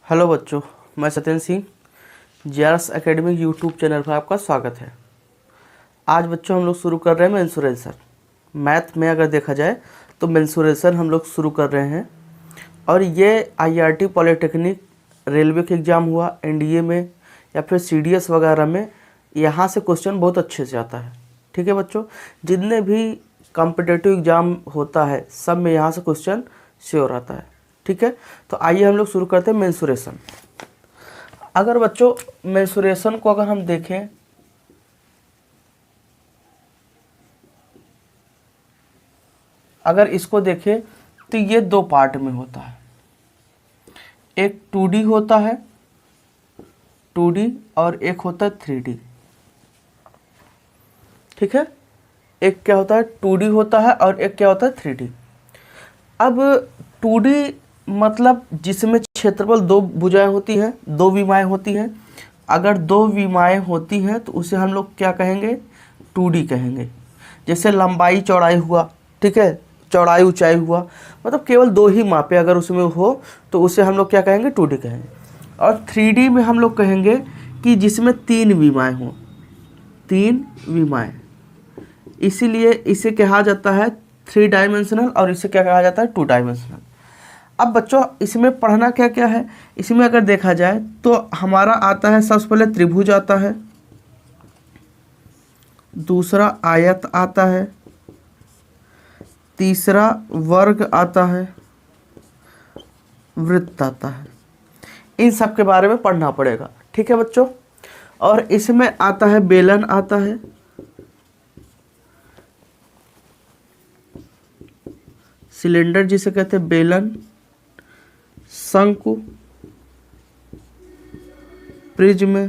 Hello बच्चों, मैं Satyendra Singh JRS academic YouTube channel पर आपका स्वागत है। आज बच्चों हम लोग शुरू कर रहे हैं मेंसुरेशन। मैथ में अगर देखा जाए तो मेंसुरेशन हम लोग शुरू कर रहे हैं और ये आईआरटी पॉलिटेक्निक रेलवे के एग्ज़ाम हुआ, एनडीए में या फिर सीडीएस वगैरह में यहाँ से क्वेश्चन बहुत अच्छे से आता है। ठीक है बच्चों, जितने भी कॉम्पिटिटिव एग्ज़ाम होता है सब में यहाँ से क्वेश्चन श्योर आता है। ठीक है, तो आइए हम लोग शुरू करते हैं मेंसुरेशन। अगर बच्चों मेंसुरेशन को अगर हम देखें अगर इसको देखें तो ये दो पार्ट में होता है। एक 2D होता है 2D और एक होता है 3D। ठीक है, एक क्या होता है 2D होता है और एक क्या होता है 3D। अब 2D मतलब जिसमें क्षेत्रफल दो भुजाएं होती हैं, दो विमाएं होती हैं। अगर दो विमाएं होती हैं तो उसे हम लोग क्या कहेंगे 2D कहेंगे। जैसे लंबाई चौड़ाई हुआ, ठीक है, चौड़ाई ऊंचाई हुआ, मतलब केवल दो ही मापे अगर उसमें हो तो उसे हम लोग क्या कहेंगे 2D कहेंगे। और 3D में हम लोग कहेंगे कि जिसमें तीन विमाएं हों, तीन विमाएं, इसीलिए इसे कहा जाता है 3 डायमेंशनल और इसे क्या कहा जाता है 2 डायमेंशनल। अब बच्चों इसमें पढ़ना क्या क्या है, इसमें अगर देखा जाए तो हमारा आता है सबसे पहले त्रिभुज आता है, दूसरा आयत आता है, तीसरा वर्ग आता है, वृत्त आता है। इन सब के बारे में पढ़ना पड़ेगा। ठीक है बच्चों, और इसमें आता है बेलन आता है, सिलेंडर जिसे कहते हैं बेलन, शंकु, प्रिज्म,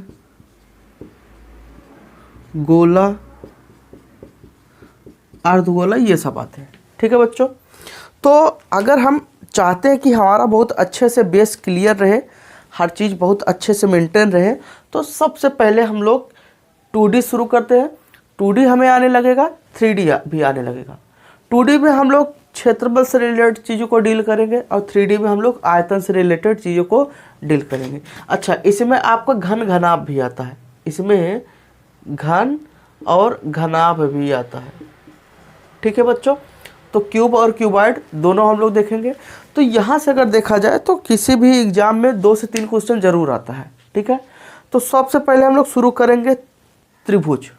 गोला, अर्धगोला, ये सब आते हैं। ठीक है बच्चों, तो अगर हम चाहते हैं कि हमारा बहुत अच्छे से बेस क्लियर रहे, हर चीज़ बहुत अच्छे से मेंटेन रहे, तो सबसे पहले हम लोग 2D शुरू करते हैं। 2D हमें आने लगेगा, 3D भी आने लगेगा। 2D में हम लोग क्षेत्रफल से रिलेटेड चीज़ों को डील करेंगे और 3D में हम लोग आयतन से रिलेटेड चीज़ों को डील करेंगे। अच्छा, इसमें आपका घन घनाभ भी आता है, इसमें घन और घनाभ भी आता है। ठीक है बच्चों, तो क्यूब और क्यूबॉइड दोनों हम लोग देखेंगे। तो यहाँ से अगर देखा जाए तो किसी भी एग्जाम में 2 से 3 क्वेश्चन जरूर आता है। ठीक है, तो सबसे पहले हम लोग शुरू करेंगे त्रिभुज,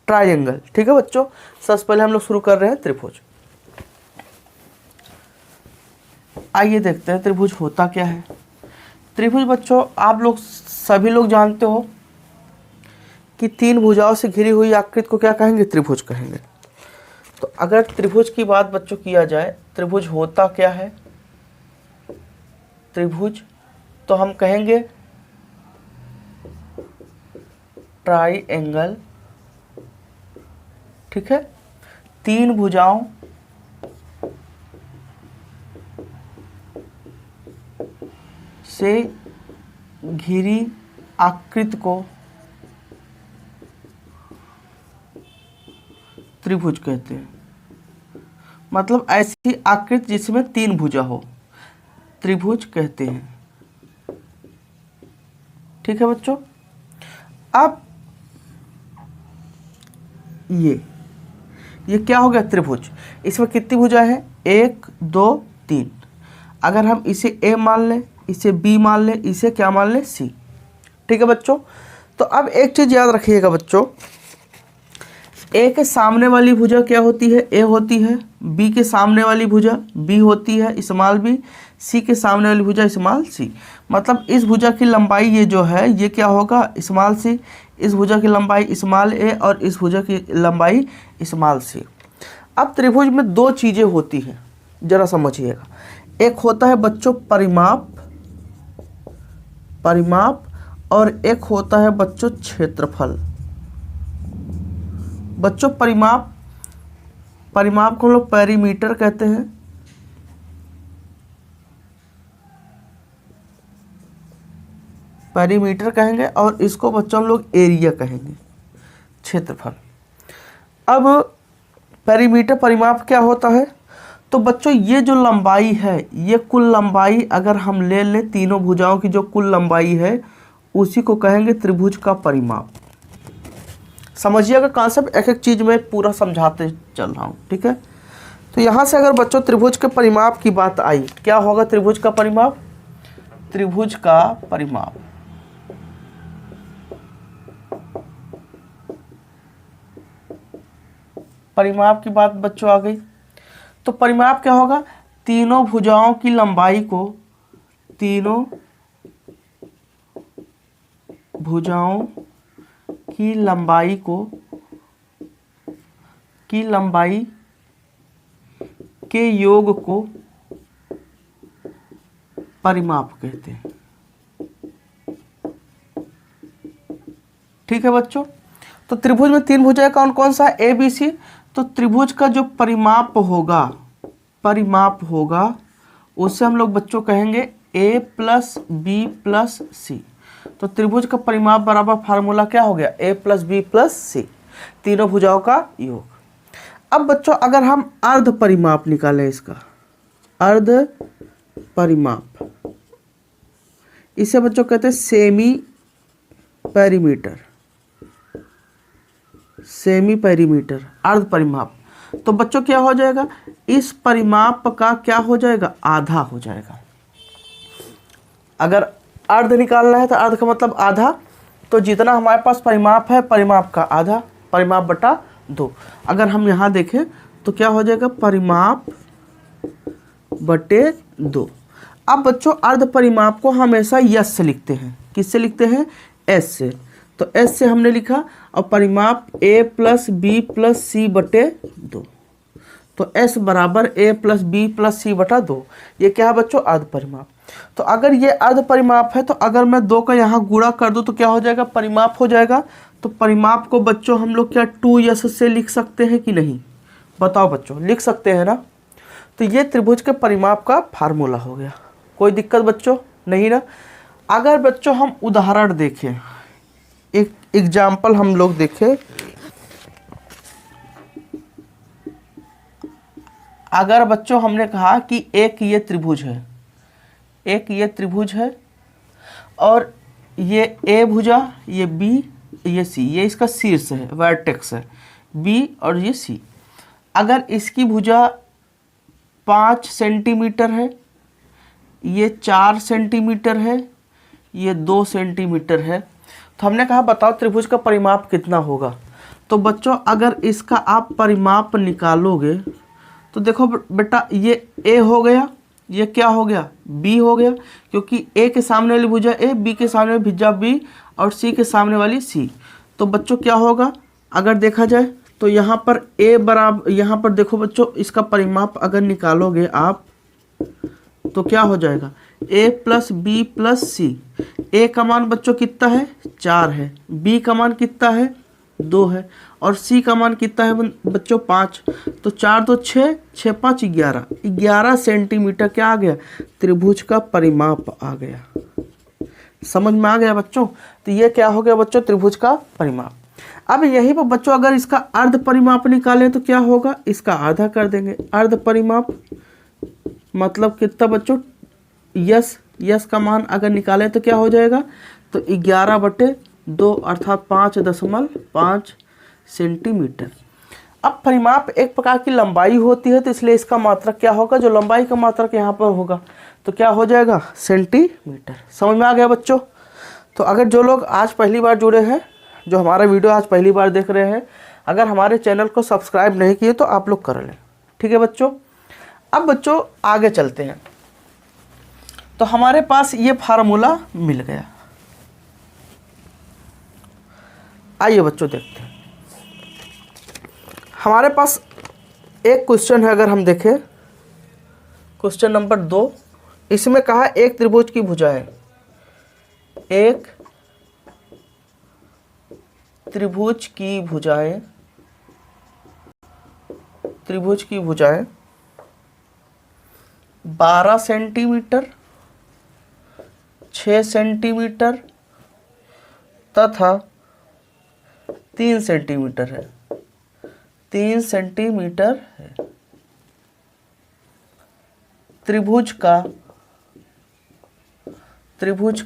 ट्रायंगल। ठीक है बच्चों, सबसे पहले हम लोग शुरू कर रहे हैं त्रिभुज। आइए देखते हैं त्रिभुज होता क्या है। त्रिभुज बच्चों आप लोग सभी लोग जानते हो कि 3 भुजाओं से घिरी हुई आकृति को क्या कहेंगे, त्रिभुज कहेंगे। तो अगर त्रिभुज की बात बच्चों किया जाए, त्रिभुज होता क्या है, त्रिभुज तो हम कहेंगे ट्राइएंगल। ठीक है, 3 भुजाओं से घिरी आकृति को त्रिभुज कहते हैं। मतलब ऐसी आकृति जिसमें 3 भुजा हो, त्रिभुज कहते हैं। ठीक है बच्चों, अब ये क्या हो गया त्रिभुज। इसमें कितनी भुजाएं हैं, 1 2 3। अगर हम इसे ए मान लें, इसे बी मान लें, इसे क्या मान लें, सी। ठीक है बच्चों, तो अब एक चीज याद रखिएगा बच्चों, ए के सामने वाली भुजा क्या होती है, ए होती है। बी के सामने वाली भुजा बी होती है, स्मॉल बी। सी के सामने वाली भुजा स्मॉल सी। मतलब इस भुजा की लंबाई ये जो है ये क्या होगा, स्मॉल सी। इस भुजा की लंबाई स्मॉल ए और इस भुजा की लंबाई स्मॉल सी। अब त्रिभुज में 2 चीजें होती हैं, जरा समझिएगा। एक होता है बच्चों परिमाप, और एक होता है बच्चों क्षेत्रफल। बच्चों परिमाप को हम लोग पेरीमीटर कहते हैं, पेरीमीटर कहेंगे, और इसको बच्चों हम लोग एरिया कहेंगे, क्षेत्रफल। अब पेरीमीटर परिमाप क्या होता है, तो बच्चों ये जो लंबाई है, ये कुल लंबाई अगर हम ले लें, तीनों भुजाओं की जो कुल लंबाई है उसी को कहेंगे त्रिभुज का परिमाप। समझिएगा कॉन्सेप्ट, एक एक चीज़ में पूरा समझाते चल रहा हूँ, ठीक है। तो यहाँ से अगर बच्चों त्रिभुज के परिमाप की बात आई, क्या होगा त्रिभुज का परिमाप? त्रिभुज का परिमाप परिमाप की बात बच्चों आ गई। तो परिमाप क्या होगा? तीनों भुजाओं की लंबाई को, तीनों भुजाओं की लंबाई को, की लंबाई के योग को परिमाप कहते हैं। ठीक है बच्चों। तो त्रिभुज में तीन भुजाएं कौन कौन सा? A B C. तो त्रिभुज का जो परिमाप होगा उससे हम लोग बच्चों कहेंगे ए प्लस बी प्लस सी। तो त्रिभुज का परिमाप बराबर फार्मूला क्या हो गया? ए प्लस बी प्लस सी, तीनों भुजाओं का योग। अब बच्चों अगर हम अर्ध परिमाप निकालें, इसका अर्ध परिमाप, इसे बच्चों कहते हैं सेमी पेरीमीटर, सेमी पेरीमीटर, अर्ध परिमाप। तो बच्चों क्या हो जाएगा? इस परिमाप का क्या हो जाएगा? आधा हो जाएगा। अगर अर्ध निकालना है तो अर्ध का मतलब आधा, तो जितना हमारे पास परिमाप है परिमाप का आधा, परिमाप बटा 2। अगर हम यहाँ देखें तो क्या हो जाएगा? परिमाप बटे 2। अब बच्चों अर्ध परिमाप को हमेशा यस से लिखते हैं। किससे लिखते हैं? एस से। तो एस से हमने लिखा, और परिमाप ए प्लस बी प्लस सी बटे 2। तो एस बराबर ए प्लस बी प्लस सी बटा 2। ये क्या है बच्चों? अर्ध परिमाप। तो अगर ये अर्ध परिमाप है तो अगर मैं 2 का यहाँ गुणा कर दूँ तो क्या हो जाएगा? परिमाप हो जाएगा। तो परिमाप को बच्चों हम लोग क्या 2s से लिख सकते हैं कि नहीं? बताओ बच्चों, लिख सकते हैं ना? तो ये त्रिभुज के परिमाप का फार्मूला हो गया। कोई दिक्कत बच्चों नहीं ना? अगर बच्चों हम उदाहरण देखें, एक एग्जाम्पल हम लोग देखें, अगर बच्चों हमने कहा कि एक ये त्रिभुज है, एक ये त्रिभुज है और ये ए भुजा, ये बी, ये सी, ये इसका शीर्ष है, वर्टेक्स है बी, और ये सी। अगर इसकी भुजा 5 सेंटीमीटर है, ये 4 सेंटीमीटर है, ये 2 सेंटीमीटर है, तो हमने कहा बताओ त्रिभुज का परिमाप कितना होगा। तो बच्चों अगर इसका आप परिमाप निकालोगे तो देखो बेटा, ये ए हो गया, ये क्या हो गया? बी हो गया, क्योंकि ए के सामने वाली भुजा ए, बी के सामने वाली भुजा बी, और सी के सामने वाली सी। तो बच्चों क्या होगा अगर देखा जाए तो यहाँ पर ए बराबर, यहाँ पर देखो बच्चों इसका परिमाप अगर निकालोगे आप तो क्या हो जाएगा? ए प्लस बी प्लस सी। ए का मान बच्चों कितना है? 4 है। बी का मान कितना है? 2 है। और सी का मान कितना है बच्चों? 5। तो 4 2 6, 6 5 11, 11 सेंटीमीटर क्या आ गया? त्रिभुज का परिमाप आ गया। समझ में आ गया बच्चों? तो ये क्या हो गया बच्चों? त्रिभुज का परिमाप। अब यहीं पर बच्चों अगर इसका अर्ध परिमाप निकालें तो क्या होगा? इसका आधा कर देंगे। अर्ध परिमाप मतलब कितना बच्चों? यस का मान अगर निकालें तो क्या हो जाएगा? तो 11/2 अर्थात 5.5 सेंटीमीटर। अब परिमाप एक प्रकार की लंबाई होती है, तो इसलिए इसका मात्रक क्या होगा? जो लंबाई का मात्रक यहाँ पर होगा तो क्या हो जाएगा? सेंटीमीटर। समझ में आ गया बच्चों? तो अगर जो लोग आज पहली बार जुड़े हैं, जो हमारा वीडियो आज पहली बार देख रहे हैं, अगर हमारे चैनल को सब्सक्राइब नहीं किए तो आप लोग कर लें। ठीक है बच्चों। अब बच्चों आगे चलते हैं। तो हमारे पास ये फार्मूला मिल गया। आइए बच्चों देखते हैं। हमारे पास एक क्वेश्चन है, अगर हम देखें क्वेश्चन नंबर 2, इसमें कहा एक त्रिभुज की भुजाएं, एक त्रिभुज की भुजाएं, त्रिभुज की भुजाएं 12 सेंटीमीटर, 6 सेंटीमीटर तथा 3 सेंटीमीटर है। 3 सेंटीमीटर है। त्रिभुज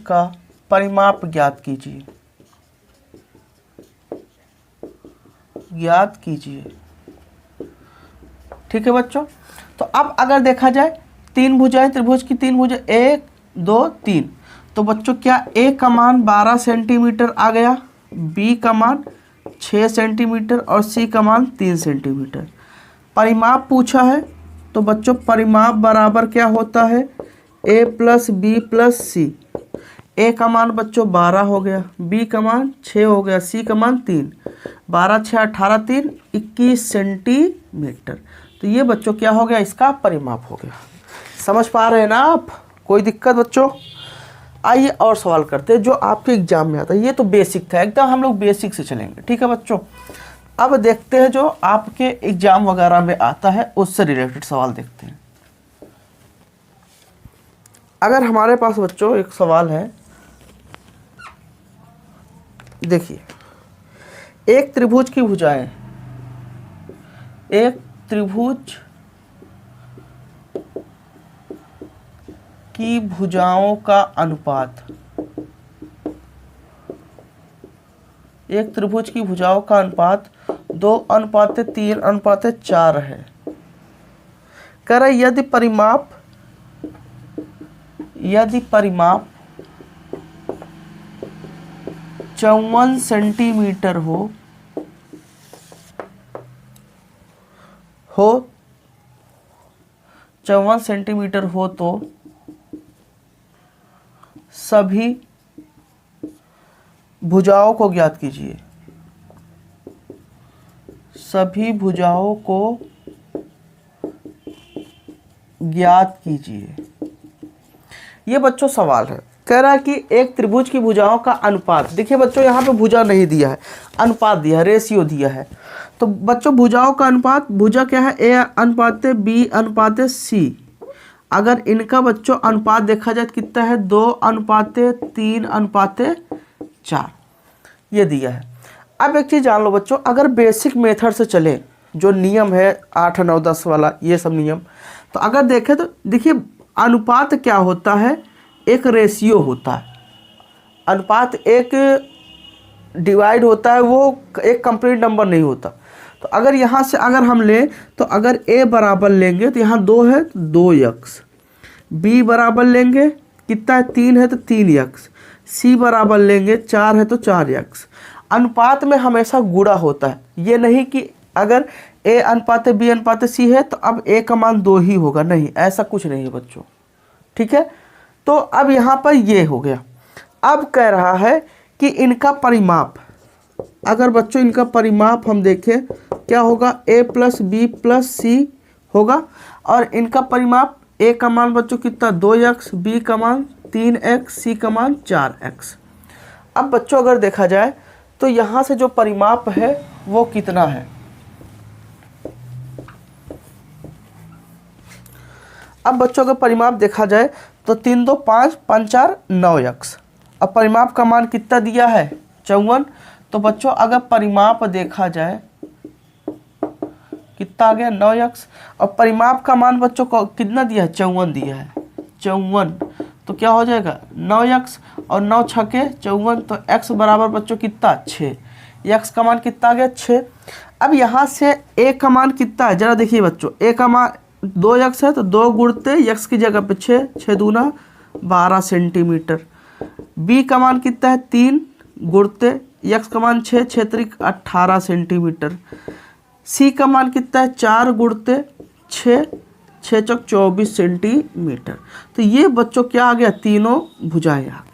का परिमाप ज्ञात कीजिए। ठीक है बच्चों। तो अब अगर देखा जाए तीन भुजाएं, त्रिभुज की तीन भुजाएं 1 2 3, तो बच्चों क्या ए का मान 12 सेंटीमीटर आ गया, बी का मान 6 सेंटीमीटर और सी का मान 3 सेंटीमीटर। परिमाप पूछा है तो बच्चों परिमाप बराबर क्या होता है, a प्लस बी प्लस सी। ए का मान बच्चों 12 हो गया, बी का मान 6 हो गया, सी का मान 3, 12 6 18 3 21 सेंटीमीटर। तो ये बच्चों क्या हो गया, इसका परिमाप हो गया। समझ पा रहे हैं ना आप, कोई दिक्कत बच्चों? आइए और सवाल करते हैं जो आपके एग्जाम में आता है। ये तो बेसिक था, एकदम हम लोग बेसिक से चलेंगे। ठीक है बच्चों, अब देखते हैं जो आपके एग्जाम वगैरह में आता है उससे रिलेटेड सवाल देखते हैं। अगर हमारे पास बच्चों एक सवाल है, देखिए एक त्रिभुज की भुजाएं, एक त्रिभुज की भुजाओं का अनुपात, एक त्रिभुज की भुजाओं का अनुपात 2:3:4 है। कह रहा यदि परिमाप 54 सेंटीमीटर हो 54 सेंटीमीटर हो तो सभी भुजाओं को ज्ञात कीजिए। सभी भुजाओं को ज्ञात कीजिए। ये बच्चों सवाल है, कह रहा है कि एक त्रिभुज की भुजाओं का अनुपात। देखिए बच्चों यहाँ पे भुजा नहीं दिया है, अनुपात दिया है, रेशियो दिया है। तो बच्चों भुजाओं का अनुपात, भुजा क्या है, ए अनुपात बी अनुपात सी। अगर इनका बच्चों अनुपात देखा जाए तो कितना है, 2:3:4 ये दिया है। अब एक चीज़ जान लो बच्चों, अगर बेसिक मेथड से चले, जो नियम है 8 9 10 वाला, ये सब नियम, तो अगर देखें तो देखिए अनुपात क्या होता है, एक रेशियो होता है। अनुपात एक डिवाइड होता है, वो एक कंप्लीट नंबर नहीं होता। तो अगर यहाँ से अगर हम लें तो अगर a बराबर लेंगे तो यहाँ 2 है तो 2x, b बराबर लेंगे कितना है 3 है तो 3x, c बराबर लेंगे 4 है तो 4x। अनुपात में हमेशा गुणा होता है, ये नहीं कि अगर a अनुपात b अनुपात c है तो अब a का मान 2 ही होगा, नहीं, ऐसा कुछ नहीं है बच्चों। ठीक है, तो अब यहाँ पर ये हो गया। अब कह रहा है कि इनका परिमाप, अगर बच्चों इनका परिमाप हम देखें क्या होगा, a प्लस बी प्लस सी होगा। और इनका परिमाप a का मान बच्चों कितना 2x, b का मान 3x, c का मान 4x। अब बच्चों अगर देखा जाए तो यहाँ से जो परिमाप है वो कितना है, अब बच्चों का परिमाप देखा जाए तो 3 2 5 5 4 9x। अब परिमाप का मान कितना दिया है 54। तो बच्चों अगर परिमाप देखा जाए कितना आ गया 9x, और परिमाप का मान बच्चों को कितना दिया है 54 दिया है 54। तो क्या हो जाएगा 9x और 9 छके 54, तो x बराबर बच्चों कितना 6, x का मान कितना आ गया 6। अब यहाँ से a का मान कितना है जरा देखिए बच्चों, a का मान 2x है तो 2 गुणते x की जगह पे 6, 6 दूना 12 सेंटीमीटर। b का मान कितना है 3 गुणते x का मान 6, 6 त्रिक 18 सेंटीमीटर। c का मान कितना है 4 गुणते 6, 6 चौक 24 सेंटीमीटर। तो ये बच्चों क्या आ गया, तीनों भुजाएं आ गई।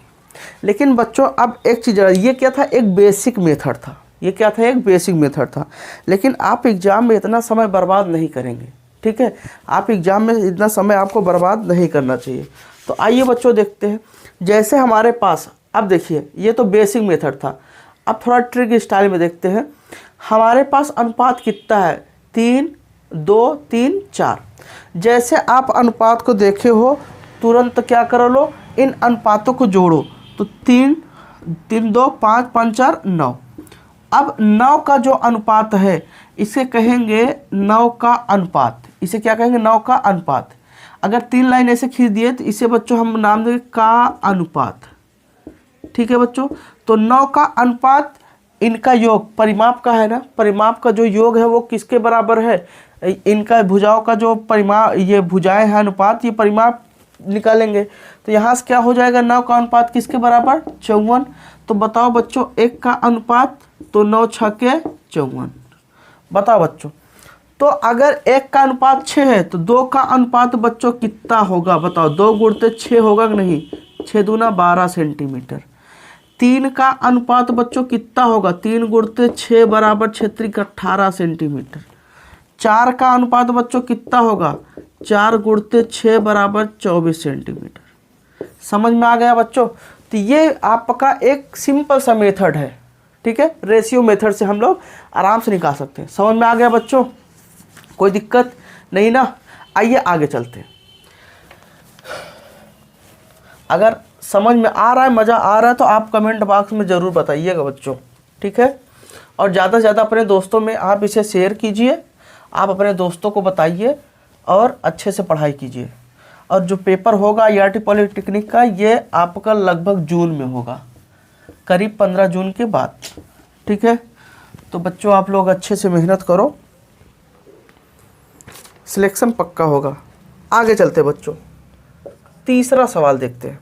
लेकिन बच्चों अब एक चीज़, ये क्या था, एक बेसिक मेथड था, ये क्या था, एक बेसिक मेथड था। लेकिन आप एग्ज़ाम में इतना समय बर्बाद नहीं करेंगे, ठीक है, आप एग्ज़ाम में इतना समय आपको बर्बाद नहीं करना चाहिए। तो आइए बच्चों देखते हैं, जैसे हमारे पास, अब देखिए ये तो बेसिक मेथड था, अब थोड़ा ट्रिक स्टाइल में देखते हैं। हमारे पास अनुपात कितना है 3 2 3 4। जैसे आप अनुपात को देखे हो तुरंत क्या करो लो, इन अनुपातों को जोड़ो, तो 3 3 2 5 5 4 9। अब 9 का जो अनुपात है इसे कहेंगे 9 का अनुपात, इसे क्या कहेंगे 9 का अनुपात। अगर 3 लाइन ऐसे खींच दिए तो इसे बच्चों हम नाम देंगे का अनुपात। ठीक है बच्चों, तो 9 का अनुपात इनका योग परिमाप का है ना, परिमाप का जो योग है वो किसके बराबर है, इनका भुजाओं का जो परिमाप, ये भुजाएं हैं अनुपात, ये परिमाप निकालेंगे। तो यहाँ से क्या हो जाएगा, 9 का अनुपात किसके बराबर, 54। तो बताओ बच्चों 1 का अनुपात, तो 9 छके 54। बताओ बच्चों, तो अगर 1 का अनुपात 6 है तो 2 का अनुपात बच्चों कितना होगा, बताओ 2 गुणते 6 होगा कि नहीं, 6 दूना 12 सेंटीमीटर। 3 का अनुपात बच्चों कितना होगा, 3 गुणते 6 बराबर 6 त्रिक 18 सेंटीमीटर। 4 का अनुपात बच्चों कितना होगा, 4 गुणते 6 बराबर 24 सेंटीमीटर। समझ में आ गया बच्चों। तो ये आपका एक सिंपल सा मेथड है, ठीक है, रेशियो मेथड से हम लोग आराम से निकाल सकते हैं। समझ में आ गया बच्चों, कोई दिक्कत नहीं ना। आइए आगे चलते हैं। अगर समझ में आ रहा है, मज़ा आ रहा है, तो आप कमेंट बॉक्स में ज़रूर बताइएगा बच्चों, ठीक है। और ज़्यादा से ज़्यादा अपने दोस्तों में आप इसे शेयर कीजिए, आप अपने दोस्तों को बताइए और अच्छे से पढ़ाई कीजिए। और जो पेपर होगा IRT पॉलिटेक्निक का, ये आपका लगभग जून में होगा, करीब 15 जून के बाद, ठीक है। तो बच्चों आप लोग अच्छे से मेहनत करो, सिलेक्शन पक्का होगा। आगे चलते बच्चों, तीसरा सवाल देखते हैं।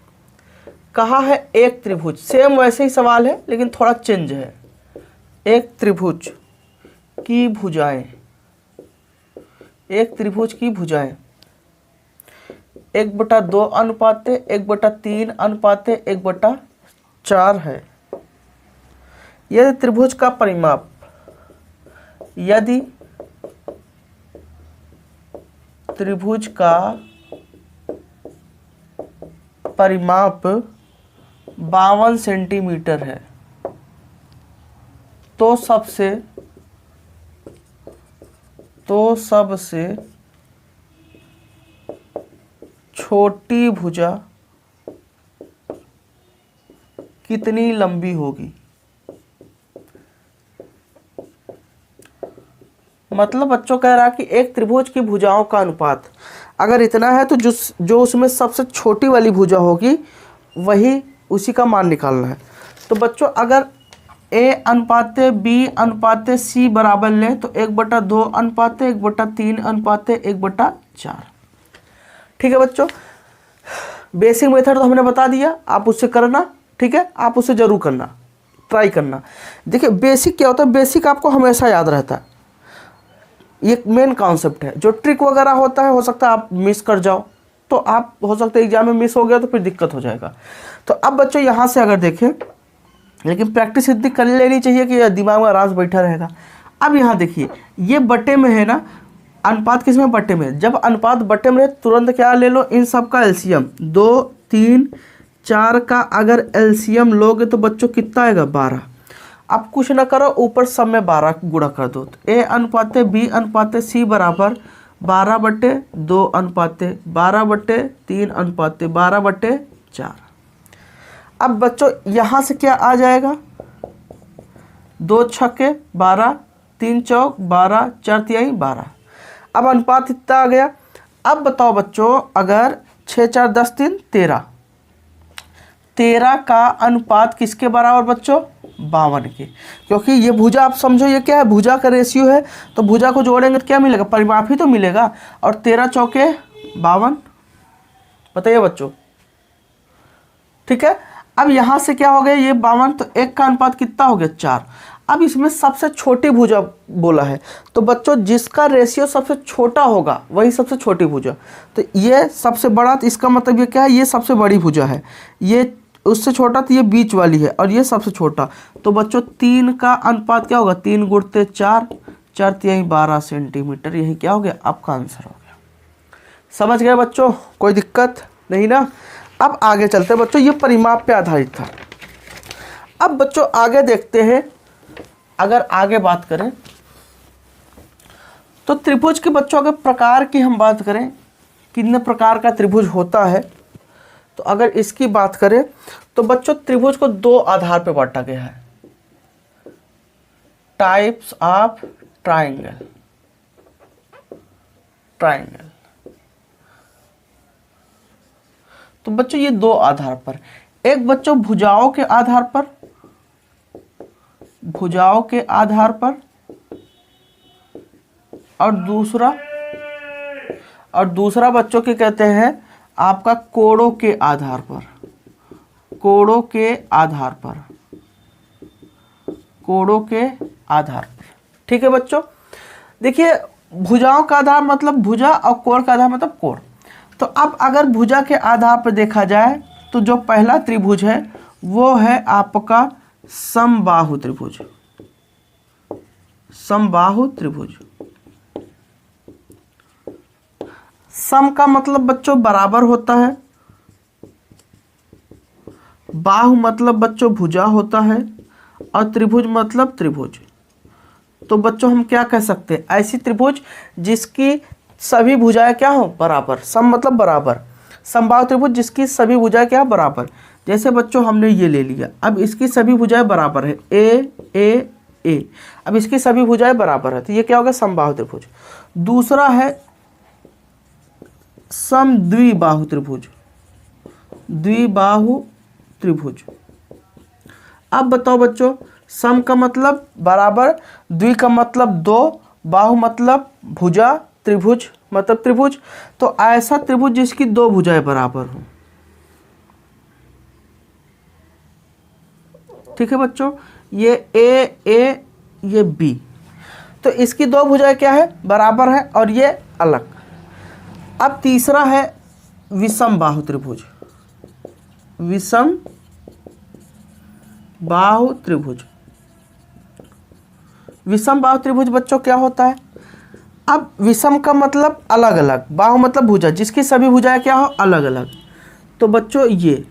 कहा है एक त्रिभुज, सेम वैसे ही सवाल है लेकिन थोड़ा चेंज है। एक त्रिभुज की भुजाएं, एक त्रिभुज की भुजाएं 1/2 अनुपाते 1/3 अनुपाते 1/4 है। यदि त्रिभुज का परिमाप, यदि त्रिभुज का परिमाप 52 सेंटीमीटर है, तो सबसे छोटी भुजा कितनी लंबी होगी। मतलब बच्चों कह रहा कि एक त्रिभुज की भुजाओं का अनुपात अगर इतना है तो जो उसमें सबसे छोटी वाली भुजा होगी वही उसी का मान निकालना है। तो बच्चों अगर A अनुपाते B अनुपाते C बराबर लें तो 1/2 अनुपाते 1/3 अनुपाते 1/4। ठीक है बच्चों, बेसिक मेथड तो हमने बता दिया, आप उससे करना, ठीक है, आप उससे जरूर करना, ट्राई करना। देखिए बेसिक क्या होता है, बेसिक आपको हमेशा याद रहता है, ये मेन कॉन्सेप्ट है। जो ट्रिक वगैरह होता है हो सकता है आप मिस कर जाओ, तो आप हो सकता है एग्जाम में मिस हो गया तो फिर दिक्कत हो जाएगा। तो अब बच्चों यहाँ से अगर देखें, लेकिन प्रैक्टिस इतनी कर लेनी चाहिए कि दिमाग में आराम से बैठा रहेगा। अब यहाँ देखिए ये बटे में है ना, अनुपात किस में, बटे में। जब अनुपात बटे में तुरंत क्या ले लो, इन सब का एलसीएम, 2 3 4 का अगर एलसीएम लोगे तो बच्चों कितना आएगा, 12। अब कुछ ना करो, ऊपर सब में 12 गुणा कर दो। तो A अनुपाते B अनुपाते C बराबर 12/2 अनुपाते 12/3 अनुपाते 12/4। अब बच्चों यहाँ से क्या आ जाएगा, 2 छक्के 12, 3 चौक 12, 4 तिहाई 12। अब अनुपात इतना आ गया। अब बताओ बच्चों अगर 6 4 10 3 13, 13 का अनुपात किसके बराबर बच्चों, 52 के। क्योंकि ये भुजा आप समझो ये क्या है, भुजा का रेशियो है, तो भुजा को जोड़ेंगे तो क्या मिलेगा, परिमाप ही तो मिलेगा। और 13 चौके 52, बताइए बच्चों, ठीक है। अब यहाँ से क्या हो गया, ये 52, तो 1 का अनुपात कितना हो गया, 4। अब इसमें सबसे छोटी भुजा बोला है, तो बच्चों जिसका रेशियो सबसे छोटा होगा वही सबसे छोटी भुजा। तो ये सबसे बड़ा, तो इसका मतलब ये क्या है, ये सबसे बड़ी भुजा है, ये उससे छोटा तो ये बीच वाली है, और ये सबसे छोटा। तो बच्चों 3 का अनुपात क्या होगा, 3 गुणते 4, 4 तिहाई 12 सेंटीमीटर। यही क्या हो गया, आपका आंसर हो गया। समझ गए बच्चों, कोई दिक्कत नहीं ना। अब आगे चलते हैं बच्चों, ये परिमाप पे आधारित था। अब बच्चों आगे देखते हैं, अगर आगे बात करें तो त्रिभुज के बच्चों अगर प्रकार की हम बात करें, कितने प्रकार का त्रिभुज होता है, तो अगर इसकी बात करें तो बच्चों त्रिभुज को 2 आधार पर बांटा गया है, टाइप्स ऑफ ट्राइंगल। तो बच्चों ये दो आधार पर, एक बच्चों भुजाओं के आधार पर, भुजाओं के आधार पर, और दूसरा बच्चों के कहते हैं आपका कोणों के आधार पर, कोणों के आधार पर, कोणों के आधार पर। ठीक है बच्चों, देखिए भुजाओं का आधार मतलब भुजा और कोण का आधार मतलब कोण। तो अब अगर भुजा के आधार पर देखा जाए तो जो पहला त्रिभुज है वो है आपका समबाहु त्रिभुज, समबाहु त्रिभुज। सम का मतलब बच्चों बराबर होता है, बाहु मतलब बच्चों भुजा होता है, और त्रिभुज मतलब त्रिभुज। तो बच्चों हम क्या कह सकते हैं, ऐसी त्रिभुज जिसकी सभी भुजाएं क्या हो बराबर। सम मतलब बराबर, समबाहु त्रिभुज जिसकी सभी भुजाएं क्या बराबर। जैसे बच्चों हमने ये ले लिया, अब इसकी सभी भुजाएं बराबर है, ए ए ए, अब इसकी सभी भुजाएं बराबर है, तो ये क्या होगा समबाहु त्रिभुज। दूसरा है समद्विबाहु त्रिभुज, द्विबाहु त्रिभुज। अब बताओ बच्चों, सम का मतलब बराबर, द्वि का मतलब दो, बाहु मतलब भुजा, त्रिभुज मतलब त्रिभुज। तो ऐसा त्रिभुज जिसकी दो भुजाएं बराबर हो। ठीक है बच्चों, ये ए ये बी, तो इसकी दो भुजाएं क्या है बराबर है और ये अलग। अब तीसरा है विषम बाहु त्रिभुज, विषम बाहु त्रिभुज। विषम बाहु त्रिभुज बच्चों क्या होता है, अब विषम का मतलब अलग अलग, बाहु मतलब भुजा जिसकी सभी भुजाएं क्या हो अलग अलग। तो बच्चों ये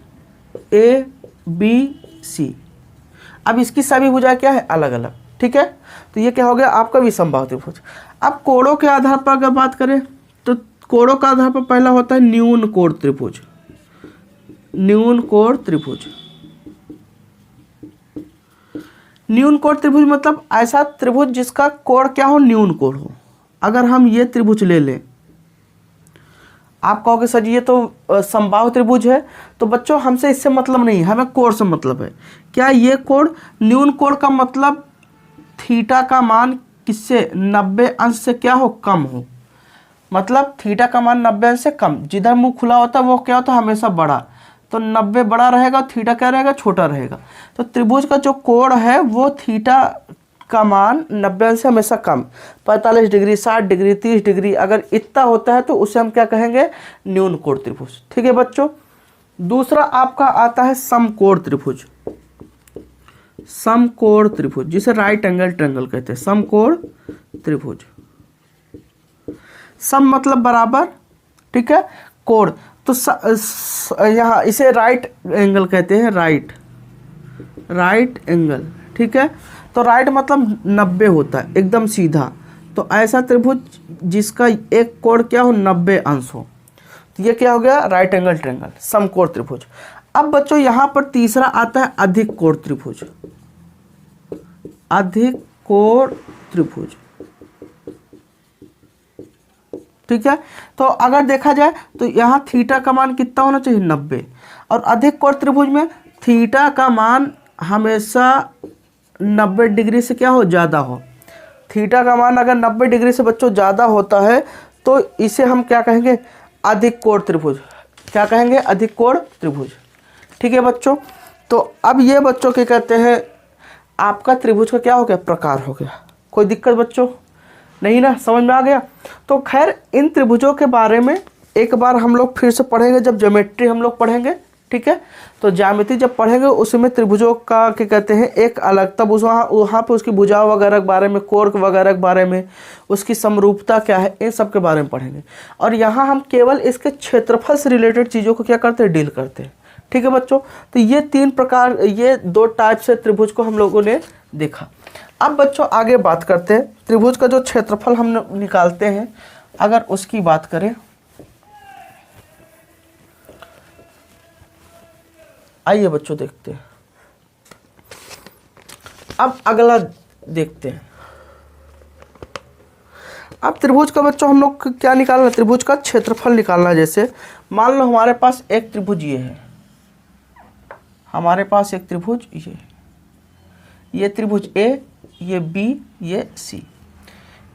ए बी सी, अब इसकी सभी भुजाएं क्या है अलग अलग। ठीक है, तो ये क्या हो गया आपका विषम बाहु त्रिभुज। अब कोणों के आधार पर अगर बात करें तो कोणों का आधार पर पहला होता है न्यून कोण त्रिभुज, न्यून कोण त्रिभुज। न्यून कोण त्रिभुज मतलब ऐसा त्रिभुज जिसका कोण क्या हो न्यून कोण हो। अगर हम ये त्रिभुज ले लें, आप कहोगे सर ये तो समबाहु त्रिभुज है, तो बच्चों हमसे इससे मतलब नहीं, हमें कोण से मतलब है। क्या ये कोण न्यून कोण का मतलब थीटा का मान किससे 90 अंश से क्या हो कम हो, मतलब थीटा का मान 90 अंश से कम। जिधर मुंह खुला होता है वो क्या होता है हमेशा बड़ा, तो 90 बड़ा रहेगा, थीटा क्या रहेगा छोटा रहेगा। तो त्रिभुज का जो कोण है वो थीटा का मान 90 अंश से हमेशा कम, 45 डिग्री 60 डिग्री 30 डिग्री अगर इतना होता है तो उसे हम क्या कहेंगे न्यून कोण त्रिभुज। ठीक है बच्चों, दूसरा आपका आता है समकोण त्रिभुज, समकोण त्रिभुज जिसे राइट एंगल ट्रायंगल कहते हैं, समकोण त्रिभुज। सम मतलब बराबर, ठीक है, कोण तो यहाँ इसे राइट एंगल कहते हैं, राइट एंगल। ठीक है, तो राइट मतलब 90 होता है एकदम सीधा, तो ऐसा त्रिभुज जिसका एक कोण क्या हो 90 अंश हो, तो ये क्या हो गया राइट एंगल ट्रायंगल, समकोण त्रिभुज। अब बच्चों यहाँ पर तीसरा आता है अधिक कोण त्रिभुज, अधिक कोण त्रिभुज। ठीक है, तो अगर देखा जाए तो यहाँ थीटा का मान कितना होना चाहिए 90, और अधिक कोण त्रिभुज में थीटा का मान हमेशा 90 डिग्री से क्या हो ज़्यादा हो। थीटा का मान अगर 90 डिग्री से बच्चों ज़्यादा होता है तो इसे हम क्या कहेंगे अधिक कोण त्रिभुज, क्या कहेंगे अधिक कोण त्रिभुज। ठीक है बच्चों, तो अब ये बच्चों के कहते हैं आपका त्रिभुज का क्या हो गया प्रकार हो गया। कोई दिक्कत बच्चों नहीं ना, समझ में आ गया। तो खैर इन त्रिभुजों के बारे में एक बार हम लोग फिर से पढ़ेंगे जब ज्योमेट्री हम लोग पढ़ेंगे। ठीक है, तो ज्यामिति जब पढ़ेंगे उसमें त्रिभुजों का क्या कहते हैं एक अलग, तब उस वहाँ पे उसकी भुजाओं वगैरह के बारे में, कोण वगैरह के बारे में, उसकी समरूपता क्या है, इन सब के बारे में पढ़ेंगे। और यहाँ हम केवल इसके क्षेत्रफल से रिलेटेड चीज़ों को क्या करते हैं डील करते हैं। ठीक है बच्चों, तो ये तीन प्रकार, ये दो टाइप से त्रिभुज को हम लोगों ने देखा। अब बच्चों आगे बात करते हैं त्रिभुज का जो क्षेत्रफल हम निकालते हैं, अगर उसकी बात करें, आइए बच्चों देखते हैं। अब अगला देखते हैं, अब त्रिभुज का बच्चों हम लोग क्या निकालना, त्रिभुज का क्षेत्रफल निकालना है। जैसे मान लो हमारे पास एक त्रिभुज ये है, हमारे पास एक त्रिभुज ये त्रिभुज ए, ये बी, ये सी।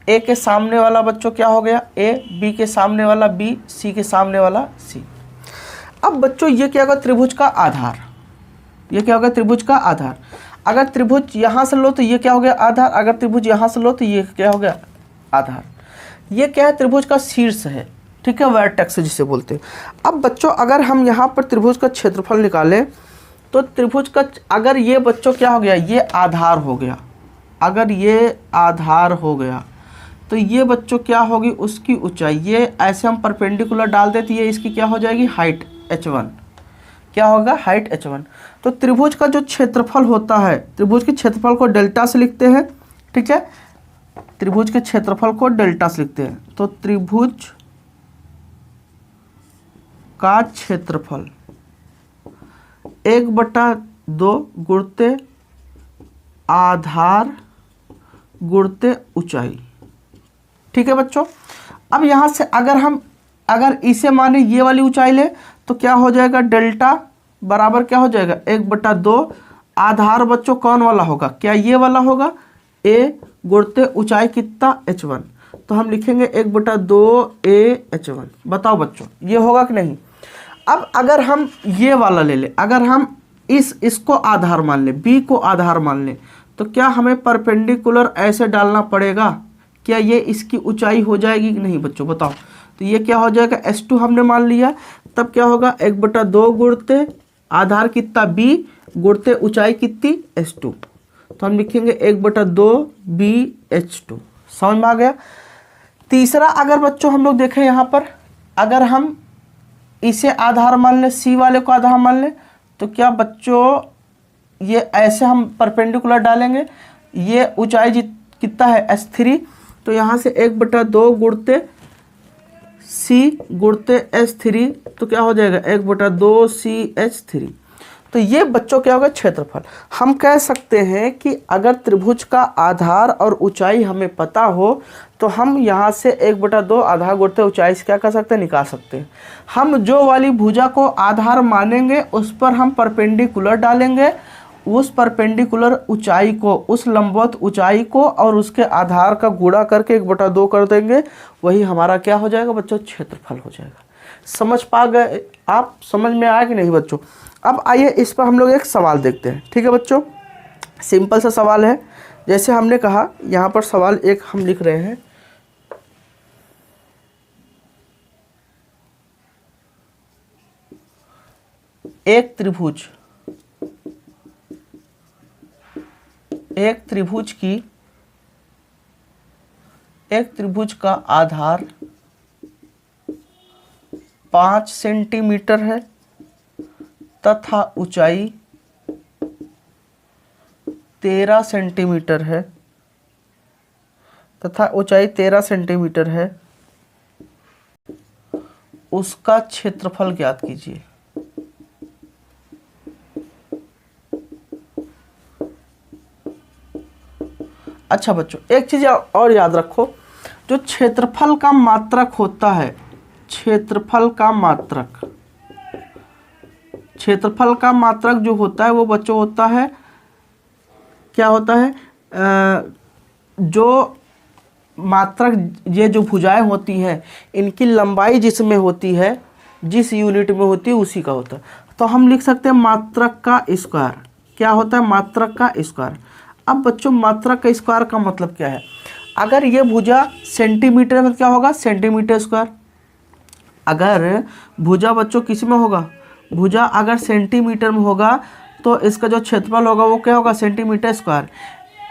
ए के सामने वाला बच्चों क्या हो गया ए, बी के सामने वाला बी, सी के सामने वाला सी। अब बच्चों ये क्या होगा त्रिभुज का आधार, ये क्या होगा त्रिभुज का आधार। अगर त्रिभुज यहाँ से लो तो ये क्या हो गया आधार, अगर त्रिभुज यहाँ से लो तो ये क्या हो गया आधार। ये क्या है त्रिभुज का शीर्ष है, ठीक है, वर्टेक्स जिसे बोलते हैं। अब बच्चों अगर हम यहाँ पर त्रिभुज का क्षेत्रफल निकालें तो त्रिभुज का, अगर ये बच्चों क्या हो गया ये आधार हो गया, अगर ये आधार हो गया तो ये बच्चों क्या होगी उसकी ऊंचाई, ये ऐसे हम परपेंडिकुलर डाल देते, ये इसकी क्या हो जाएगी हाइट h1, क्या होगा हाइट h1। तो त्रिभुज का जो क्षेत्रफल होता है, त्रिभुज के क्षेत्रफल को डेल्टा से लिखते हैं, ठीक है, त्रिभुज के क्षेत्रफल को डेल्टा से लिखते हैं। तो त्रिभुज का क्षेत्रफल 1/2 गुणते आधार गुणते ऊंचाई, ठीक है बच्चों। अब यहाँ से अगर इसे माने ये वाली ऊंचाई ले तो क्या हो जाएगा डेल्टा बराबर क्या हो जाएगा 1/2 आधार बच्चों कौन वाला होगा, क्या ये वाला होगा a गुणते ऊंचाई कितना h1। तो हम लिखेंगे 1/2 a h1। बताओ बच्चों ये होगा कि नहीं। अब अगर हम ये वाला ले ले, अगर हम इसको आधार मान ले, b को आधार मान ले, तो क्या हमें परपेंडिकुलर ऐसे डालना पड़ेगा, क्या ये इसकी ऊंचाई हो जाएगी कि नहीं बच्चों बताओ। तो ये क्या हो जाएगा s2 हमने मान लिया, तब क्या होगा 1/2 गुणते आधार कितना b गुणते ऊंचाई कितनी s2। तो हम लिखेंगे 1/2 bh2। समझ में आ गया। तीसरा अगर बच्चों हम लोग देखें यहाँ पर, अगर हम इसे आधार मान लें, सी वाले को आधार मान लें, तो क्या बच्चों ये ऐसे हम परपेंडिकुलर डालेंगे, ये ऊंचाई कितना है s3, तो यहाँ से 1/2 गुणते सी गुणते s3, तो क्या हो जाएगा 1/2 ch3। तो ये बच्चों क्या होगा क्षेत्रफल। हम कह सकते हैं कि अगर त्रिभुज का आधार और ऊंचाई हमें पता हो तो हम यहाँ से 1/2 आधार गुणते ऊंचाई से क्या कर सकते हैं निकाल सकते हैं। हम जो वाली भुजा को आधार मानेंगे उस पर हम परपेंडिकुलर डालेंगे, उस परपेंडिकुलर ऊंचाई को, उस लंबवत ऊंचाई को और उसके आधार का गुणा करके 1/2 कर देंगे, वही हमारा क्या हो जाएगा बच्चों क्षेत्रफल हो जाएगा। समझ पा गए आप, समझ में आया कि नहीं बच्चों। अब आइए इस पर हम लोग एक सवाल देखते हैं, ठीक है बच्चों। सिंपल सा सवाल है, जैसे हमने कहा यहाँ पर सवाल एक हम लिख रहे हैं, एक त्रिभुज का आधार 5 सेंटीमीटर है तथा ऊंचाई 13 सेंटीमीटर है उसका क्षेत्रफल ज्ञात कीजिए। अच्छा बच्चों एक चीज और याद रखो, जो क्षेत्रफल का मात्रक होता है, क्षेत्रफल का मात्रक जो होता है वो बच्चों होता है, क्या होता है जो मात्रक, ये जो भुजाएं होती हैं इनकी लंबाई जिसमें होती है, जिस यूनिट में होती है उसी का होता है। तो हम लिख सकते हैं मात्रक का स्क्वायर, क्या होता है मात्रक का स्क्वायर। अब बच्चों मात्रक का स्क्वायर का मतलब क्या है, अगर ये भुजा सेंटीमीटर में क्या होगा सेंटीमीटर स्क्वायर। अगर भुजा बच्चों किस में होगा, भुजा अगर सेंटीमीटर में होगा तो इसका जो क्षेत्रफल होगा वो क्या होगा सेंटीमीटर स्क्वायर।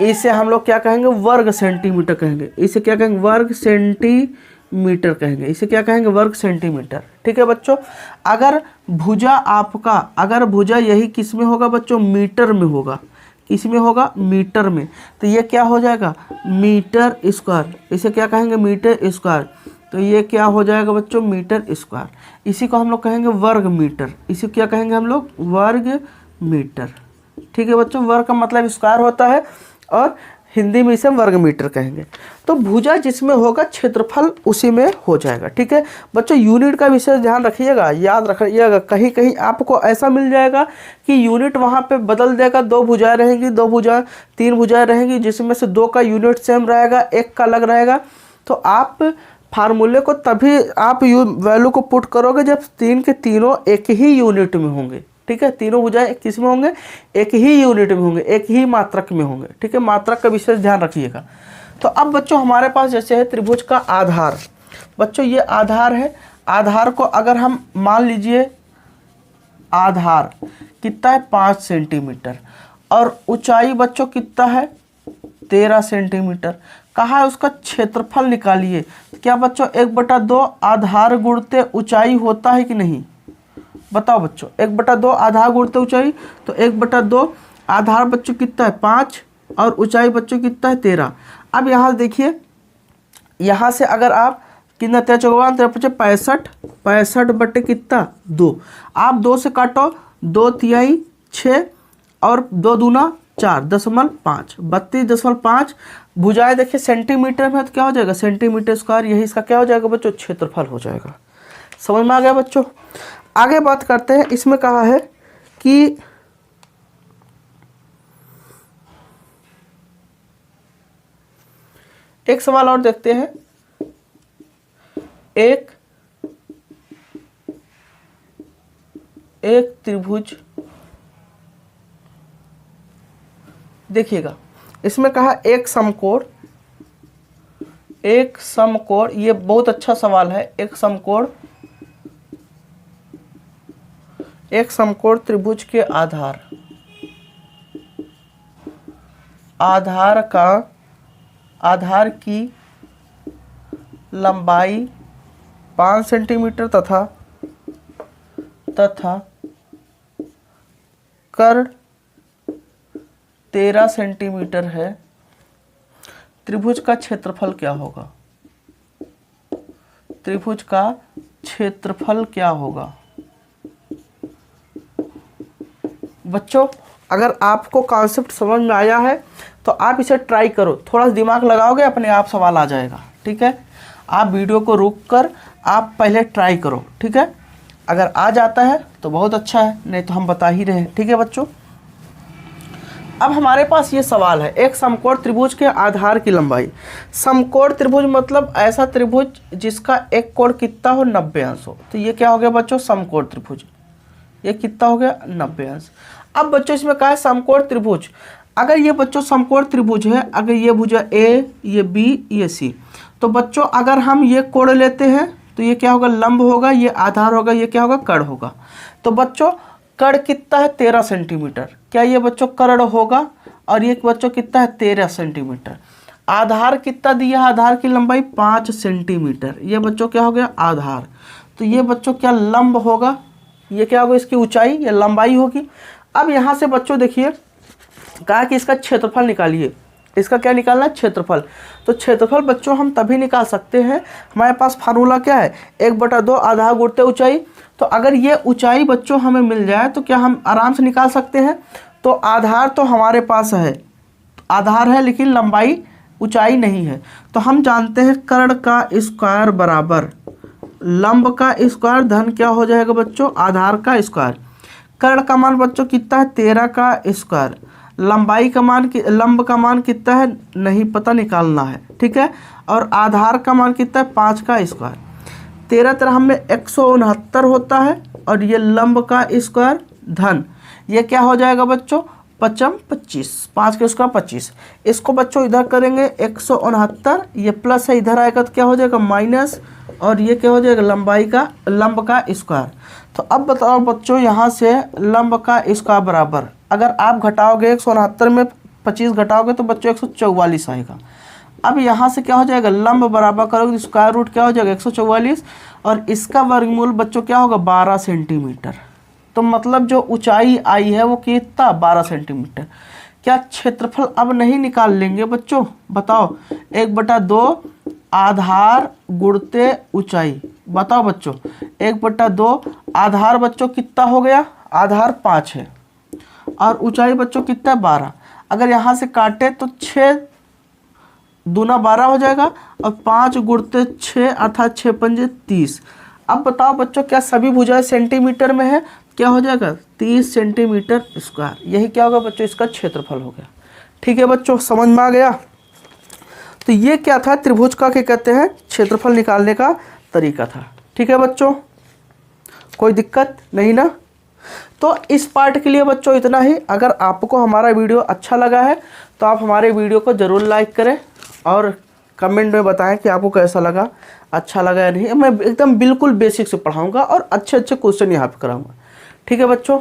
इसे हम लोग क्या कहेंगे वर्ग सेंटीमीटर कहेंगे, इसे क्या कहेंगे वर्ग सेंटीमीटर कहेंगे, इसे क्या कहेंगे वर्ग सेंटीमीटर, ठीक है बच्चों। अगर भुजा आपका, अगर भुजा यही किस में होगा बच्चों मीटर में होगा, इसमें होगा मीटर में, तो ये क्या हो जाएगा मीटर स्क्वायर, इसे क्या कहेंगे मीटर स्क्वायर। तो ये क्या हो जाएगा बच्चों मीटर स्क्वायर, इसी को हम लोग कहेंगे वर्ग मीटर, इसे क्या कहेंगे हम लोग वर्ग मीटर, ठीक है बच्चों। वर्ग का मतलब स्क्वायर होता है और हिंदी में इसे वर्ग मीटर कहेंगे। तो भुजा जिसमें होगा क्षेत्रफल उसी में हो जाएगा। ठीक है बच्चों, यूनिट का विशेष ध्यान रखिएगा, याद रखिएगा। कहीं कहीं आपको ऐसा मिल जाएगा कि यूनिट वहाँ पे बदल देगा, 2 भुजाएं रहेंगी, 2 भुजाएं 3 भुजाएं रहेंगी, जिसमें से 2 का यूनिट सेम रहेगा, 1 का अलग रहेगा। तो आप फार्मूले को तभी आप वैल्यू को पुट करोगे जब 3 के तीनों एक ही यूनिट में होंगे। ठीक है, तीनों भुजाएं किस में होंगे, एक ही यूनिट में होंगे, एक ही मात्रक में होंगे। ठीक है, मात्रक का विशेष ध्यान रखिएगा। तो अब बच्चों हमारे पास जैसे है त्रिभुज का आधार। बच्चों ये आधार है, आधार को अगर हम मान लीजिए आधार कितना है 5 सेंटीमीटर और ऊंचाई बच्चों कितना है 13 सेंटीमीटर। कहा है उसका क्षेत्रफल निकालिए। क्या बच्चों 1/2 आधार गुणते ऊंचाई होता है कि नहीं, बताओ बच्चों। 1/2 आधार गुणते ऊंचाई, तो 1/2 आधार बच्चों कितना है 5 और ऊंचाई बच्चों कितना है 13। अब यहाँ देखिए, यहाँ से अगर आप कितना 13 चौका 65, 65 बटे कितना 2, आप 2 से काटो, 2 तिहाई 6 और 2 दूना 4, 0.5, 32.5। भुजाएं देखिए सेंटीमीटर में, तो क्या हो जाएगा सेंटीमीटर स्क्वायर, यही इसका क्या हो जाएगा बच्चों क्षेत्रफल हो जाएगा। समझ में आ गया बच्चों। आगे बात करते हैं, इसमें कहा है कि एक सवाल और देखते हैं। एक त्रिभुज, देखिएगा इसमें कहा एक समकोण, ये बहुत अच्छा सवाल है। एक समकोण त्रिभुज के आधार की लंबाई 5 सेंटीमीटर तथा कर्ण 13 सेंटीमीटर है। त्रिभुज का क्षेत्रफल क्या होगा, त्रिभुज का क्षेत्रफल क्या होगा। बच्चों अगर आपको कॉन्सेप्ट समझ में आया है तो आप इसे ट्राई करो, थोड़ा सा दिमाग लगाओगे अपने आप सवाल आ जाएगा। ठीक है, आप वीडियो को रोक कर आप पहले ट्राई करो। ठीक है, अगर आ जाता है तो बहुत अच्छा है, नहीं तो हम बता ही रहे हैं। ठीक है बच्चों, अब हमारे पास ये सवाल है, एक समकोण त्रिभुज के आधार की लंबाई। समकोण त्रिभुज मतलब ऐसा त्रिभुज जिसका एक कोण कितना हो 90 अंश हो। तो ये क्या हो गया बच्चों समकोण त्रिभुज, ये कितना हो गया 90 अंश। अब बच्चों इसमें कहा है समकोण त्रिभुज, अगर ये बच्चों समकोण त्रिभुज है, अगर ये भुजा A, ये B, ये C, तो बच्चों अगर हम ये कोण लेते हैं तो ये क्या होगा लंब होगा, ये आधार होगा, ये क्या होगा कर्ण होगा। तो बच्चों कर्ण कितना है 13 सेंटीमीटर, क्या ये बच्चों कर्ण होगा, और ये बच्चों कितना है 13 सेंटीमीटर। आधार कितना दिया, आधार की लंबाई 5 सेंटीमीटर, ये बच्चों क्या हो गया आधार। तो ये बच्चों क्या लंब होगा, ये क्या होगा इसकी ऊंचाई या लंबाई होगी। अब यहाँ से बच्चों देखिए कहा कि इसका क्षेत्रफल निकालिए, इसका क्या निकालना है क्षेत्रफल। तो क्षेत्रफल बच्चों हम तभी निकाल सकते हैं, हमारे पास फार्मूला क्या है 1/2 आधार गुणते ऊंचाई। तो अगर ये ऊंचाई बच्चों हमें मिल जाए तो क्या हम आराम से निकाल सकते हैं। तो आधार तो हमारे पास है, आधार है लेकिन लंबाई ऊंचाई नहीं है। तो हम जानते हैं कर्ण का स्क्वायर बराबर लंब का स्क्वायर धन क्या हो जाएगा बच्चों आधार का स्क्वायर। कर्ण का मान बच्चों कितना है 13 का स्क्वायर, लंबाई का मान लंब का मान कितना है नहीं पता, निकालना है। ठीक है, और आधार का मान कितना है 5 का स्क्वायर। 13 तरह में 169 होता है, और ये लंब का स्क्वायर धन ये क्या हो जाएगा बच्चों 25, 5 के स्क्वायर 25। इसको बच्चों इधर करेंगे 169, ये प्लस है इधर आएगा तो क्या हो जाएगा माइनस, और ये क्या हो जाएगा लंब का स्क्वायर। तो अब बताओ बच्चों यहाँ से लंब का स्क्वायर बराबर, अगर आप घटाओगे 169 में 25 घटाओगे तो बच्चों 144 आएगा। अब यहाँ से क्या हो जाएगा लंब बराबर करोगे तो स्क्वायर रूट क्या हो जाएगा 144, और इसका वर्गमूल बच्चों क्या होगा 12 सेंटीमीटर। तो मतलब जो ऊंचाई आई है वो कितना 12 सेंटीमीटर। क्या क्षेत्रफल अब नहीं निकाल लेंगे बच्चों, बताओ 1/2 आधार गुणते ऊंचाई, बताओ बच्चों 1/2 आधार बच्चों कितना हो गया, आधार 5 है और ऊंचाई बच्चों कितना है 12। अगर यहाँ से काटे तो 6 दूना 12 हो जाएगा और 5 गुणते 6 अर्थात 6 पंजे 30। अब बताओ बच्चों क्या सभी भुजाएं सेंटीमीटर में है? क्या हो जाएगा 30 सेंटीमीटर स्क्वायर। यही क्या होगा बच्चों इसका क्षेत्रफल हो गया। ठीक है बच्चों, समझ में आ गया। तो ये क्या था त्रिभुज का क्या कहते हैं क्षेत्रफल निकालने का तरीका था। ठीक है बच्चों, कोई दिक्कत नहीं ना। तो इस पार्ट के लिए बच्चों इतना ही। अगर आपको हमारा वीडियो अच्छा लगा है तो आप हमारे वीडियो को ज़रूर लाइक करें और कमेंट में बताएं कि आपको कैसा लगा, अच्छा लगा या नहीं। मैं एकदम बिल्कुल बेसिक से पढ़ाऊंगा और अच्छे अच्छे क्वेश्चन यहाँ पे कराऊंगा। ठीक है बच्चों।